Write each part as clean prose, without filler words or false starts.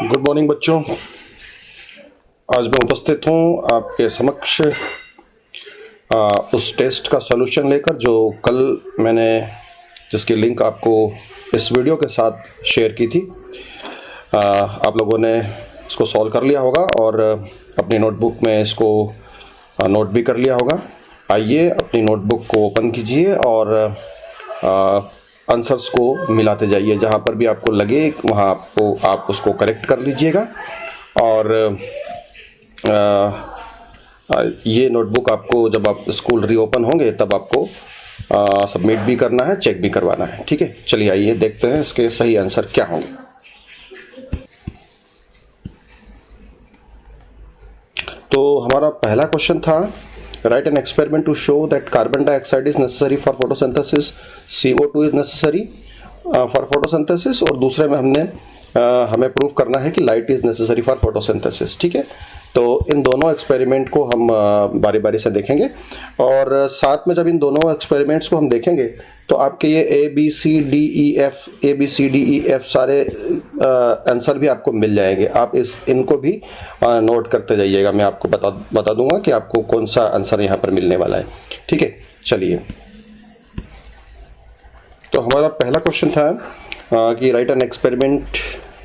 Good morning बच्चों। आज मैं उपस्थित हूँ आपके समक्ष उस टेस्ट का सॉल्यूशन लेकर जो कल मैंने जिसकी लिंक आपको इस वीडियो के साथ शेयर की थी। आप लोगों ने इसको सॉल्व कर लिया होगा और अपनी नोटबुक में इसको नोट भी कर लिया होगा। आइए अपनी नोटबुक को ओपन कीजिए और आंसर्स को मिलाते जाइए। जहाँ पर भी आपको लगे वहाँ आप उसको करेक्ट कर लीजिएगा। और ये नोटबुक आपको जब आप स्कूल रीओपन होंगे तब आपको सबमिट भी करना है, चेक भी करवाना है। ठीक है, चलिए आइए देखते हैं इसके सही आंसर क्या होंगे। तो हमारा पहला क्वेश्चन था, write an experiment to show that carbon dioxide is necessary for photosynthesis, CO2 is necessary for photosynthesis, और दूसरे में हमें प्रूव करना है कि light is necessary for photosynthesis. ठीक है, तो इन दोनों एक्सपेरिमेंट को हम बारी बारी से देखेंगे और साथ में जब इन दोनों एक्सपेरिमेंट्स को हम देखेंगे तो आपके ये A B C D E F सारे आंसर भी आपको मिल जाएंगे। आप इनको भी नोट करते जाइएगा। मैं आपको बता दूंगा कि आपको कौन सा आंसर यहाँ पर मिलने वाला है। ठीक है, चलिए। तो हमारा पहला क्वेश्चन था कि write an experiment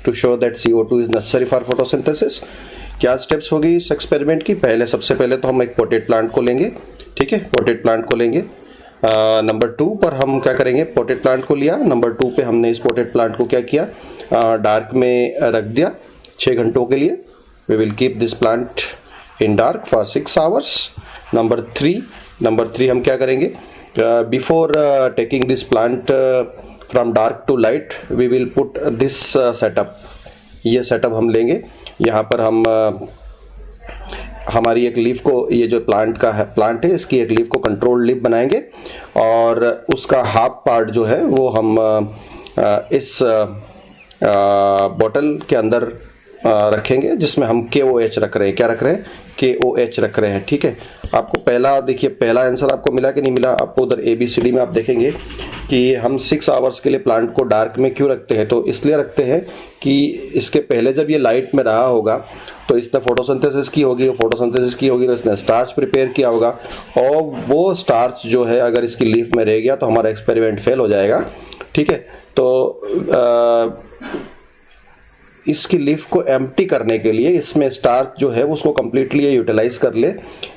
to show that CO2 is necessary for photosynthesis. क्या स्टेप्स होगी इस एक्सपेरिमेंट की? सबसे पहले तो हम एक पोटेड प्लांट को लेंगे। ठीक है, पोटेड प्लांट को लेंगे। नंबर 2 पर हम क्या करेंगे, पोटेड प्लांट को लिया। नंबर 2 पे हमने इस पोटेड प्लांट को क्या किया, डार्क में रख दिया 6 घंटों के लिए। We will keep this plant in dark for 6 hours. Number 3 हम क्या करेंगे, before taking this plant from dark to light we will put this setup. ये सेटअप हम लेंगे। यहाँ पर हम हमारी एक लीफ को, ये जो प्लांट है इसकी एक लीफ को कंट्रोल लीफ बनाएंगे और उसका हाफ पार्ट जो है वो हम इस बोतल के अंदर रखेंगे जिसमें हम KOH रख रहे हैं। क्या रख रहे हैं? KOH रख रहे हैं। ठीक है, आपको पहला आंसर आपको मिला कि नहीं मिला? आपको उधर ABCD में आप देखेंगे कि हम 6 आवर्स के लिए प्लांट को डार्क में क्यों रखते हैं। तो इसलिए रखते हैं कि इसके पहले जब ये लाइट में रहा होगा तो इसने फोटोसिंथेसिस की होगी तो इसने स्टार्च प्रिपेयर किया होगा और वो स्टार्च जो है अगर इसकी लीफ में रह गया तो हमारा एक्सपेरिमेंट फेल हो जाएगा। ठीक है, तो इसकी लीफ को एम्प्टी करने के लिए इसमें स्टार्च जो है उसको कम्प्लीटली यूटिलाइज कर ले,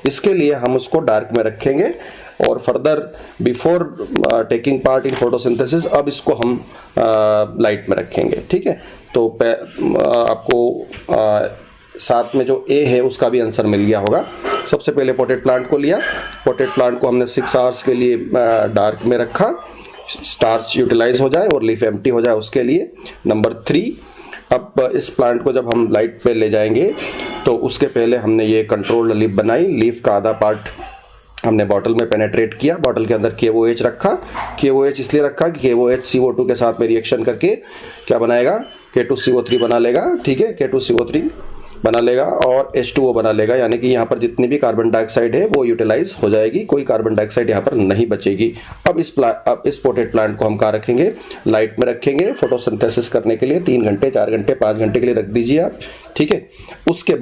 इसके लिए हम उसको डार्क में रखेंगे। और further before taking part in photosynthesis अब इसको हम लाइट में रखेंगे। ठीक है, तो आपको साथ में जो A है उसका भी आंसर मिल गया होगा। सबसे पहले पोटेड प्लांट को लिया। पोटेड प्लांट को हमने 6 आवर्स के लिए डार्क में रखा, स्टार्च यूटिलाइज हो जाए और लीफ एम्प्टी हो जाए उसके लिए। नंबर 3, अब इस प्लांट को जब हम लाइट पे ले जाएंगे तो उसके पहले हमने ये कंट्रोल्ड लीफ बनाई। लीफ का आधा पार्ट हमने बॉटल में पेनेट्रेट किया, बॉटल के अंदर KOH रखा। KOH इसलिए रखा कि KOH CO2 के साथ में रिएक्शन करके क्या बनाएगा, K2CO3 बना लेगा। ठीक है, K2CO3 बना लेगा और H2O बना लेगा, यानी कि यहाँ पर जितनी भी कार्बन डाइऑक्साइड है वो यूटिलाइज हो जाएगी, कोई कार्बन डाइऑक्साइड यहाँ पर नहीं बचेगी। अब इस पोटेड प्लांट को हम कहाँ रखेंगे, लाइट में रखेंगे फोटोसिंथेसिस करने के लिए 3 घंटे 4 घंटे 5 घंटे के लिए रख दीजिए आप। ठीक है, उसके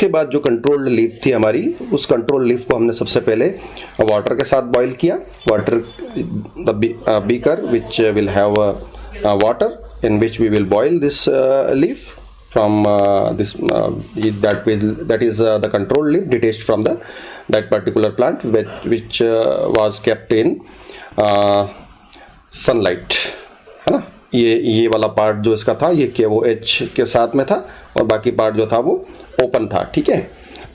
बाद जो कंट्रोल्ड लीफ थी हमारी, उस कंट्रोल लीफ को हमने सबसे पहले वाटर के साथ बॉईल किया। Water the beaker which will have water in which we will boil this leaf from that is the control leaf detached from that particular plant which was kept in sunlight, है ना। ये वाला part जो इसका था ये KOH के साथ में था और बाकी पार्ट जो था वो ओपन था। ठीक है,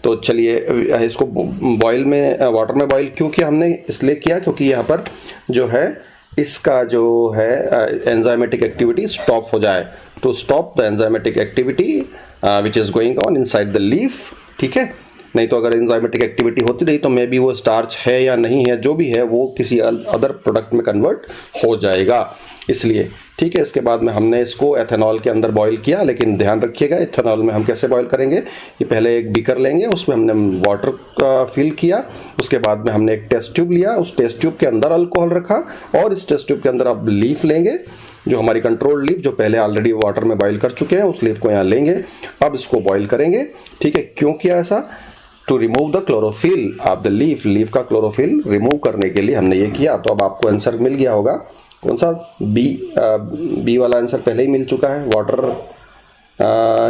तो चलिए इसको वाटर में बॉईल क्यों किया हमने? इसलिए किया क्योंकि यहाँ पर जो है इसका जो है एंजाइमेटिक एक्टिविटी स्टॉप हो जाए, to stop the enzymatic activity which is going on inside the leaf. ठीक है, नहीं तो अगर एंजाइमेटिक एक्टिविटी होती रही तो मे बी वो स्टार्च है या नहीं है, जो भी है वो किसी अदर प्रोडक्ट में कन्वर्ट हो जाएगा, इसलिए। ठीक है, इसके बाद में हमने इसको एथेनॉल के अंदर बॉईल किया, लेकिन ध्यान रखिएगा एथेनॉल में हम कैसे बॉईल करेंगे। ये पहले एक बीकर लेंगे, उसमें हमने वाटर का फिल किया, उसके बाद में हमने एक टेस्ट ट्यूब लिया, उस टेस्ट ट्यूब के अंदर अल्कोहल रखा और इस टेस्ट ट्यूब के अंदर अब लीफ लेंगे जो हमारी कंट्रोल लीफ जो पहले ऑलरेडी वाटर में बॉईल कर चुके हैं उस लीफ को यहाँ लेंगे। अब इसको बॉईल करेंगे, ठीक है। क्यों किया ऐसा? To remove the chlorophyll of the leaf, leaf का क्लोरोफिल रिमूव करने के लिए हमने ये किया। तो अब आपको आंसर मिल गया होगा, कौन सा? बी वाला आंसर पहले ही मिल चुका है, वाटर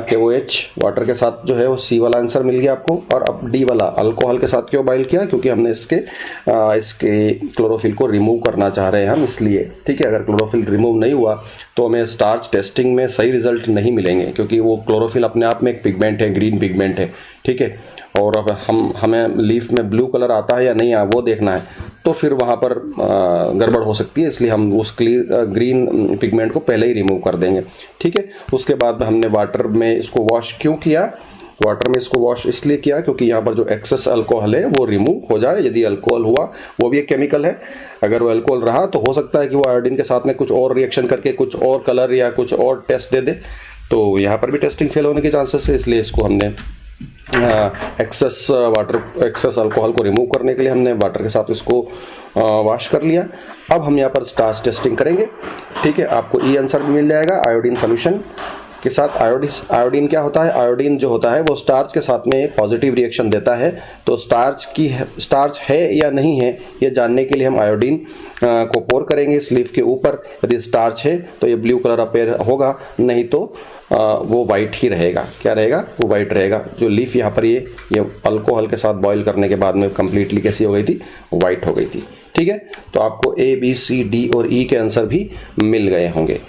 KOH वाटर के साथ जो है वो सी वाला आंसर मिल गया आपको। और अब डी वाला अल्कोहल के साथ क्यों बॉईल किया? क्योंकि हमने इसके क्लोरोफिल को रिमूव करना चाह रहे हैं हम, इसलिए, ठीक है। अगर क्लोरोफिल रिमूव नहीं हुआ तो हमें स्टार्च टेस्टिंग में सही रिजल्ट नहीं मिलेंगे, क्योंकि वो क्लोरोफिल अपने आप में एक पिगमेंट है, ग्रीन पिगमेंट है, ठीक है। और अब हमें लीफ में ब्लू कलर आता है या नहीं आ वो देखना है, तो फिर वहाँ पर गड़बड़ हो सकती है, इसलिए हम उस ग्रीन पिगमेंट को पहले ही रिमूव कर देंगे, ठीक है। उसके बाद हमने वाटर में इसको वॉश क्यों किया? वाटर में इसको वॉश इसलिए किया क्योंकि यहाँ पर जो एक्सेस अल्कोहल है वो रिमूव हो जाए। यदि अल्कोहल हुआ, वो भी एक केमिकल है, अगर वो अल्कोहल रहा तो हो सकता है कि वो आयोडीन के साथ में कुछ और रिएक्शन करके कुछ और कलर या कुछ और टेस्ट दे दे, तो यहाँ पर भी टेस्टिंग फेल होने के चांसेस है। इसलिए इसको हमने एक्सेस अल्कोहल को रिमूव करने के लिए हमने वाटर के साथ इसको वॉश कर लिया। अब हम यहाँ पर स्टार्च टेस्टिंग करेंगे, ठीक है। आपको ई आंसर भी मिल जाएगा आयोडीन सोल्यूशन के साथ। आयोडीन क्या होता है? आयोडीन जो होता है वो स्टार्च के साथ में पॉजिटिव रिएक्शन देता है। तो स्टार्च है या नहीं है ये जानने के लिए हम आयोडीन को पोर करेंगे इस लीफ के ऊपर। यदि स्टार्च है तो ये ब्लू कलर अपेयर होगा, नहीं तो वो वाइट ही रहेगा। क्या रहेगा? वो वाइट रहेगा। जो लीफ यहाँ पर ये अल्कोहल के साथ बॉईल करने के बाद में कंप्लीटली कैसी हो गई थी? वाइट हो गई थी, ठीक है। तो आपको A, B, C, D और E के आंसर भी मिल गए होंगे।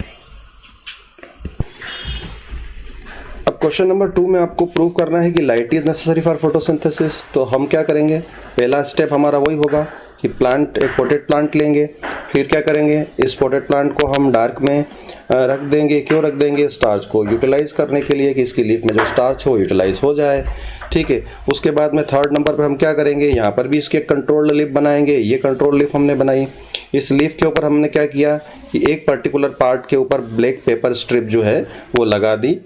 अब क्वेश्चन नंबर 2 में आपको प्रूव करना है कि light is necessary for photosynthesis. तो हम क्या करेंगे? पहला स्टेप हमारा वही होगा कि एक पोटेड प्लांट लेंगे। फिर क्या करेंगे? इस पोटेड प्लांट को हम डार्क में रख देंगे। क्यों रख देंगे? स्टार्च को यूटिलाइज करने के लिए, कि इसकी लीफ में जो स्टार्च है वो यूटिलाइज हो जाए, ठीक है। उसके बाद में थर्ड नंबर पे हम क्या करेंगे? यहाँ पर भी इसके कंट्रोल लीफ बनाएंगे। ये कंट्रोल लीफ हमने बनाई। इस लीफ के ऊपर हमने क्या किया कि एक पर्टिकुलर पार्ट के ऊपर ब्लैक पेपर स्ट्रिप जो है वो लगा दी।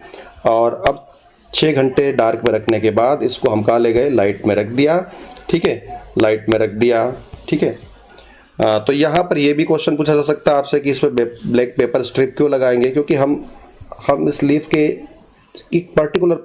और अब 6 घंटे डार्क में रखने के बाद इसको हम कहाँ ले गए? लाइट में रख दिया, ठीक है। लाइट में रख दिया, ठीक है। तो यहाँ पर ये भी क्वेश्चन पूछा जा सकता है आपसे कि इस पर ब्लैक पेपर स्ट्रिप क्यों लगाएंगे? क्योंकि हम इस लीफ के एक पर्टिकुलर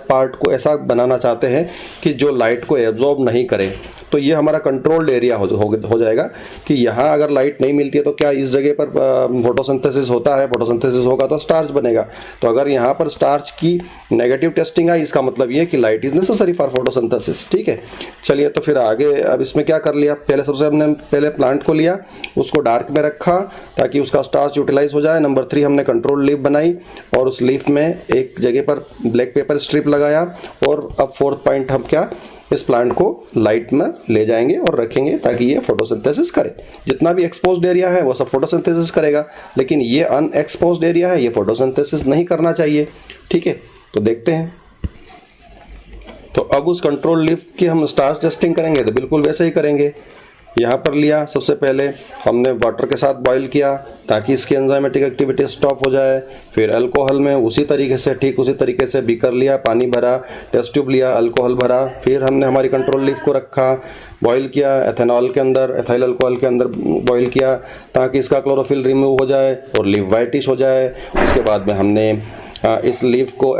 पार्ट को ऐसा बनाना चाहते हैं कि जो लाइट को एब्जॉर्ब नहीं करे। तो ये हमारा कंट्रोल्ड एरिया हो जाएगा कि यहाँ अगर लाइट नहीं मिलती है तो क्या इस जगह पर फोटोसिंथेसिस होता है? फोटोसिंथेसिस होगा तो स्टार्च बनेगा। तो अगर यहाँ पर स्टार्च की नेगेटिव टेस्टिंग आई, इसका मतलब ये कि light is necessary for photosynthesis, ठीक है। चलिए तो फिर आगे अब इसमें क्या कर लिया? सबसे हमने पहले प्लांट को लिया, उसको डार्क में रखा ताकि उसका स्टार्च यूटिलाइज हो जाए। नंबर 3 हमने कंट्रोल लीफ बनाई और उस लीफ में एक जगह पर ब्लैक पेपर स्ट्रिप लगाया। और अब 4th पॉइंट हम क्या? इस प्लांट को लाइट में ले जाएंगे और रखेंगे ताकि ये फोटोसिंथेसिस करे। जितना भी एक्सपोज्ड एरिया है वो सब फोटोसिंथेसिस करेगा, लेकिन ये अनएक्सपोज्ड एरिया है, ये फोटोसिंथेसिस नहीं करना चाहिए, ठीक है। तो देखते हैं। तो अब उस कंट्रोल लीफ की हम स्टार्च टेस्टिंग करेंगे तो बिल्कुल वैसे ही करेंगे। यहाँ पर लिया, सबसे पहले हमने वाटर के साथ बॉईल किया ताकि इसकी एंजाइमेटिक एक्टिविटी स्टॉप हो जाए। फिर अल्कोहल में उसी तरीके से बीकर लिया, पानी भरा, टेस्ट ट्यूब लिया, अल्कोहल भरा। फिर हमने हमारी कंट्रोल लीफ को रखा, बॉईल किया एथेनॉल के अंदर, एथाइल अल्कोहल के अंदर बॉईल किया ताकि इसका क्लोरोफिल रिमूव हो जाए और लीफ वाइटिश हो जाए। उसके बाद में हमने इस लीफ को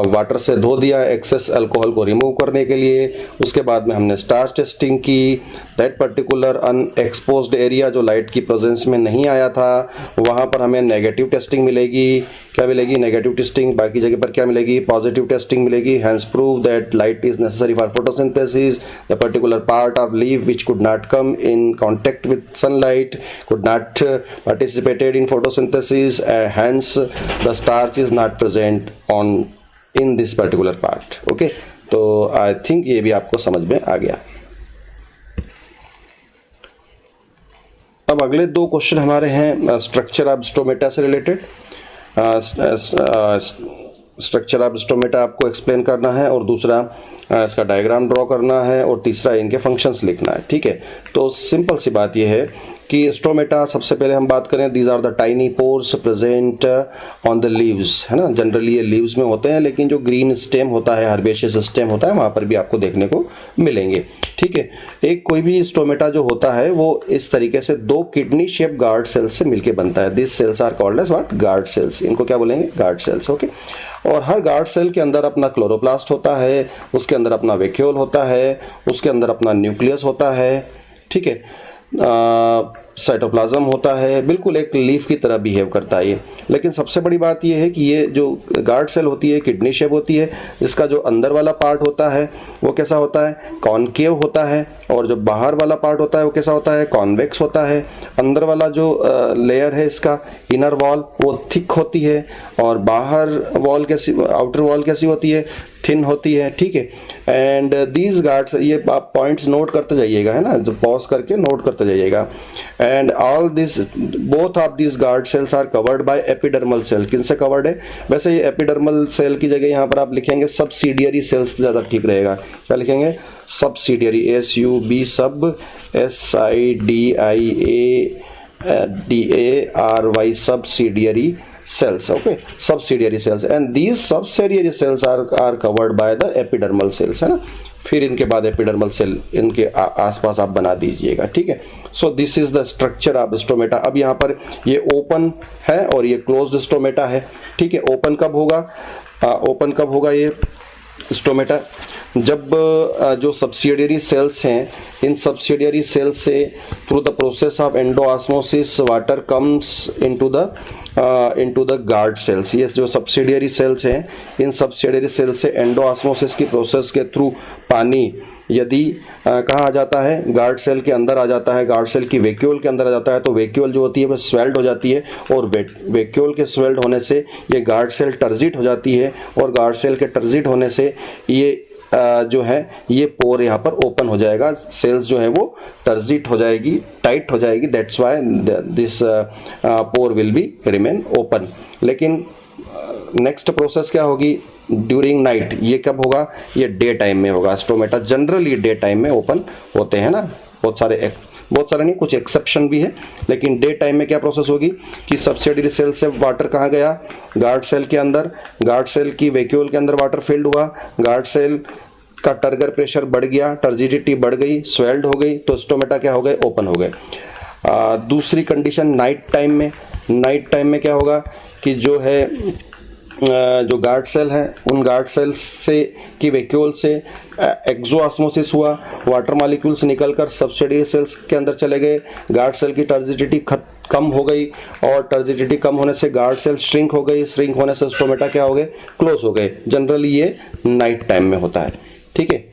वाटर से धो दिया एक्सेस अल्कोहल को रिमूव करने के लिए। उसके बाद में हमने स्टार्च टेस्टिंग की। दैट पर्टिकुलर अनएक्सपोज्ड एरिया जो लाइट की प्रेजेंस में नहीं आया था वहाँ पर हमें नेगेटिव टेस्टिंग मिलेगी। क्या मिलेगी? Negative testing. बाकी जगह पर क्या मिलेगी? पॉजिटिव टेस्टिंग मिलेगी। Hence prove that light is necessary for photosynthesis. The particular part of leaf which could not come in contact with sunlight could not participated in photosynthesis, hence the starch is not present in this particular part. Okay, तो I think ये भी आपको समझ में आ गया। अब अगले 2 question हमारे हैं स्ट्रक्चर ऑफ स्टोमेटा से रिलेटेड। स्ट्रक्चर ऑफ स्टोमेटा आपको एक्सप्लेन करना है और दूसरा इसका डायग्राम ड्रॉ करना है और तीसरा इनके फंक्शंस लिखना है, ठीक है। तो सिंपल सी बात यह है कि स्टोमेटा, सबसे पहले हम बात करें, these are the tiny pores present on the leaves, है ना। जनरली ये लीव्स में होते हैं, लेकिन जो ग्रीन स्टेम होता है, हर्बेशियस स्टेम होता है, वहाँ पर भी आपको देखने को मिलेंगे, ठीक है। एक कोई भी स्टोमेटा जो होता है वो इस तरीके से दो किडनी शेप गार्ड सेल्स से मिलकर बनता है। This cells are called as what? Guard cells. इनको क्या बोलेंगे? Guard cells, okay. और हर गार्ड सेल के अंदर अपना क्लोरोप्लास्ट होता है, उसके अंदर अपना वैक्यूल होता है, उसके अंदर अपना न्यूक्लियस होता है, ठीक है, साइटोप्लाज्म होता है, बिल्कुल एक लीफ की तरह बिहेव करता है ये। लेकिन सबसे बड़ी बात ये है कि ये जो गार्ड सेल होती है किडनी शेप होती है, इसका जो अंदर वाला पार्ट होता है वो कैसा होता है? कॉनकेव होता है, और जो बाहर वाला पार्ट होता है वो कैसा होता है? कॉन्वेक्स होता है। अंदर वाला जो लेयर है इसका, इनर वॉल, वो थिक होती है, और बाहर वॉल कैसी, आउटर वॉल कैसी होती है? थिन होती है, ठीक है। एंड दीज गार्ड्स, ये आप पॉइंट्स नोट करते जाइएगा, है ना, जो पॉज करके नोट करते जाइएगा। And all this, both of this guard cells are covered by epidermal cell. किनसे कवर्ड है? वैसे ये एपिडर्मल सेल की जगह यहाँ पर आप लिखेंगे सबसिडियरी सेल्स, ज़्यादा ठीक रहेगा। क्या लिखेंगे? सबसिडियरी, SUB, सब, SIDIARY, subsidiary cells, okay, subsidiary cells, and these subsidiary cells are covered by the epidermal cells, है ना। फिर इनके बाद एपिडर्मल सेल इनके आसपास आप बना दीजिएगा, ठीक है। So this is the structure of stomata. अब यहाँ पर ये ओपन है और ये क्लोज्ड स्टोमेटा है, ठीक है। ओपन कब होगा? ओपन कब होगा ये स्टोमेटा? जब जो सब्सिडियरी सेल्स हैं, इन सब्सिडियरी सेल्स से through the process of endosmosis water comes into the guard cells. ये जो सब्सिडियरी सेल्स हैं, इन सब्सिडियरी सेल्स से एंडोऑस्मोसिस की प्रोसेस के थ्रू पानी यदि कहाँ आ जाता है? गार्ड सेल के अंदर आ जाता है, गार्ड सेल की वैक्यूल के अंदर आ जाता है, तो वैक्यूल जो होती है वह स्वेल्ड हो जाती है, और वैक्यूल के स्वेल्ड होने से ये गार्ड सेल टर्जिट हो जाती है, और गार्ड सेल के टर्जिट होने से ये जो है ये पोर यहाँ पर ओपन हो जाएगा, सेल्स जो है वो टर्जिट हो जाएगी, टाइट हो जाएगी, that's why this pore will be remain open. लेकिन नेक्स्ट प्रोसेस क्या होगी? During night. ये कब होगा? ये डे टाइम में होगा। स्टोमेटा जनरली डे टाइम में ओपन होते हैं ना, बहुत सारे नहीं, कुछ एक्सेप्शन भी है, लेकिन डे टाइम में क्या प्रोसेस होगी कि सब्सिडियरी सेल से वाटर कहाँ गया? गार्ड सेल के अंदर, गार्ड सेल की वैक्यूल के अंदर वाटर फिल्ड हुआ, गार्ड सेल का टर्गर प्रेशर बढ़ गया, टर्जिडिटी बढ़ गई, स्वेल्ड हो गई, तो स्टोमेटा क्या हो गए? ओपन हो गए। दूसरी कंडीशन नाइट टाइम में। नाइट टाइम में क्या होगा कि जो है जो गार्ड सेल है, उन गार्ड सेल्स से की वैक्यूल से एक्सोऑस्मोसिस हुआ, वाटर मॉलिक्यूल्स निकलकर सब्सिडियरी सेल्स के अंदर चले गए, गार्ड सेल की टर्जिडिटी कम हो गई, और टर्जिडिटी कम होने से गार्ड सेल श्रिंक हो गई, श्रिंक होने से स्टोमेटा क्या हो गए? क्लोज हो गए। जनरली ये नाइट टाइम में होता है, ठीक है।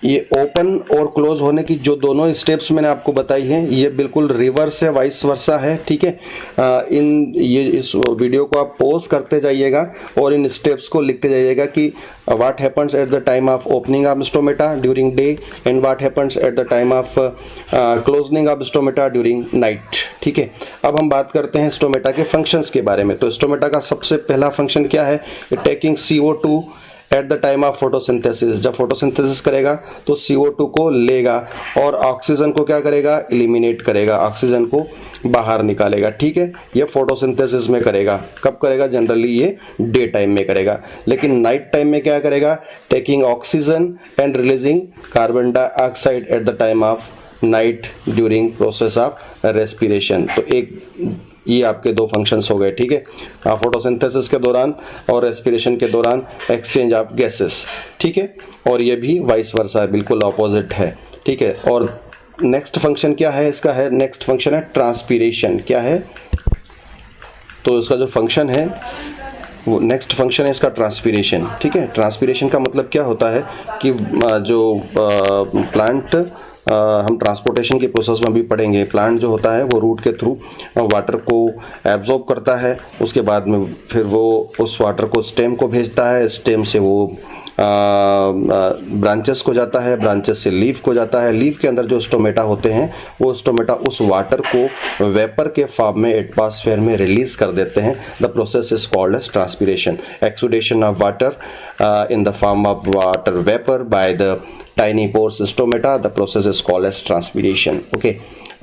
ये ओपन और क्लोज होने की जो दोनों स्टेप्स मैंने आपको बताई हैं, ये बिल्कुल रिवर्स है, वाइस वर्सा है, ठीक है। इस वीडियो को आप पॉज करते जाइएगा और इन स्टेप्स को लिखते जाइएगा कि what happens at the time of opening of stomata during day, and what happens at the time of closening of stomata during night, ठीक है। अब हम बात करते हैं स्टोमेटा के फंक्शंस के बारे में। तो स्टोमेटा का सबसे पहला फंक्शन क्या है? Taking CO2 eight the time of photosynthesis. जब फोटोसिंथेसिस करेगा तो CO2 को लेगा और ऑक्सीजन को क्या करेगा? एलिमिनेट करेगा, ऑक्सीजन को बाहर निकालेगा, ठीक है। ये फोटोसिंथेसिस में करेगा। कब करेगा? जनरली ये डे टाइम में करेगा। लेकिन नाइट टाइम में क्या करेगा? Taking oxygen and releasing carbon dioxide eight the time of night during process of respiration. तो एक ये आपके दो फंक्शंस हो गए, ठीक है। फोटोसिंथेसिस के दौरान और रेस्पिरेशन के दौरान एक्सचेंज ऑफ गैसेस, ठीक है। और ये भी वाइस वर्सा है, बिल्कुल ऑपोजिट है, ठीक है। और नेक्स्ट फंक्शन क्या है इसका? है नेक्स्ट फंक्शन है ट्रांसपीरेशन। क्या है? तो इसका जो फंक्शन है वो नेक्स्ट फंक्शन है इसका ट्रांसपीरेशन, ठीक है। ट्रांसपीरेशन का मतलब क्या होता है कि जो प्लांट हम ट्रांसपोर्टेशन के प्रोसेस में भी पढ़ेंगे, प्लांट जो होता है वो रूट के थ्रू वाटर को एब्जॉर्ब करता है, उसके बाद में फिर वो उस वाटर को स्टेम को भेजता है, स्टेम से वो ब्रांचेस को जाता है, ब्रांचेस से लीफ को जाता है, लीफ के अंदर जो स्टोमेटा होते हैं वो स्टोमेटा उस वाटर को वेपर के फॉर्म में एटमॉस्फेयर में रिलीज कर देते हैं। The process is called as transpiration. Exudation of water in the form of water vapour by the tiny pores stomata, the process is called as transpiration. Okay,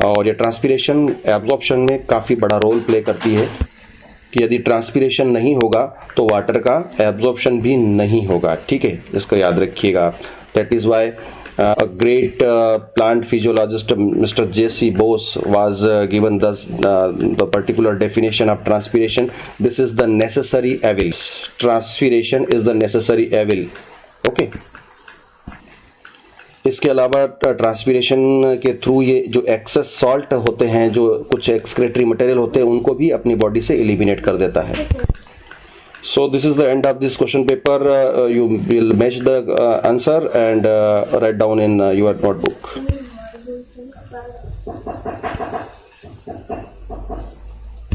और ये transpiration absorption में काफ़ी बड़ा role play करती है कि यदि transpiration नहीं होगा तो वाटर का एब्जॉर्प्शन भी नहीं होगा। ठीक है, इसको याद रखिएगा। That is why a great plant physiologist Mr. J.C. Bose was given the particular definition of transpiration. This is the necessary evil. Transpiration is the necessary evil. Okay. इसके अलावा ट्रांसपीरेशन के थ्रू ये जो एक्सेस सॉल्ट होते हैं, जो कुछ excretory material होते हैं, उनको भी अपनी बॉडी से एलिमिनेट कर देता है। So this is the end of this question paper. You will match the answer and write down in your notebook.